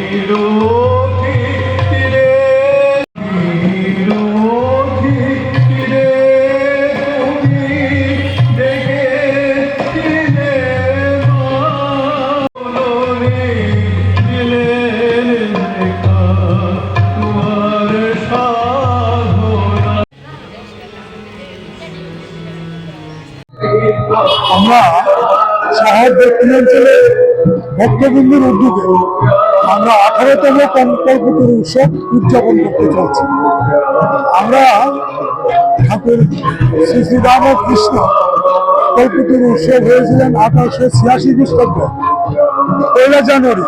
আমরা শহর দক্ষিণাঞ্চলে ভক্তবৃন্দের উদ্যোগে আমরা 18তম কল্পতরু উৎসব উদযাপন করতে চলছি। আমরা ঠাকুর শ্রী শ্রী রামকৃষ্ণ কল্পতরু উৎসব হয়েছিলেন 1886 খ্রিস্টাব্দে 1 জানুয়ারি।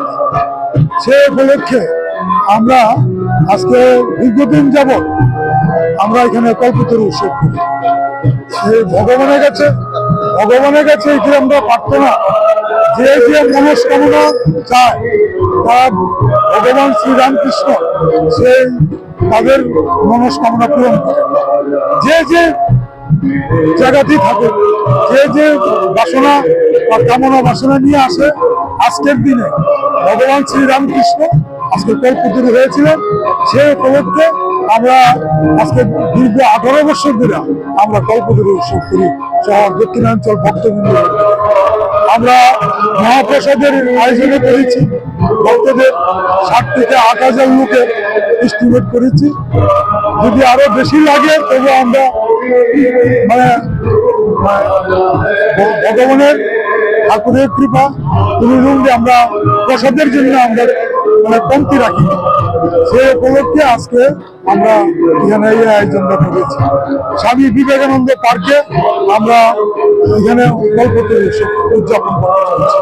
সে উপলক্ষে আমরা আজকে দীর্ঘদিন যাবৎ আমরা এখানে কল্পতরু উৎসব করি। সেই ভগবানের কাছে এটি আমরা প্রার্থনা, যে যে মনস্কামনা চায় তা ভগবান শ্রীরামকৃষ্ণ সেই তাদের মনস্কামনা পূরণ করে। যে যে জায়গাতেই থাকে, যে যে বাসনা বা কামনা বাসনা নিয়ে আসে, আজকের দিনে ভগবান শ্রীরামকৃষ্ণ আজকে কল্পতরু হয়েছিলেন। সেই উপলক্ষে আমরা আজকে দীর্ঘ 18 বছর ধরে আমরা কল্পতরু উৎসব করি শহর দক্ষিণাঞ্চল ভক্তবৃন্দ। আমরা মহাপ্রসাদের আয়োজনে করেছি, ভক্তদের 60 থেকে 8000 লোকের এস্টিমেট করেছি। যদি আরো বেশি লাগে তবে আমরা ভগবানের ঠাকুরের কৃপা তুমি আমরা প্রসাদের জন্য আমরা কমতি রাখি। সেই উপলক্ষে আজকে আমরা এখানে এই আয়োজনটা করেছি। স্বামী বিবেকানন্দ পার্কে আমরা এখানে কল্পতরু উদযাপন করতে চলেছি।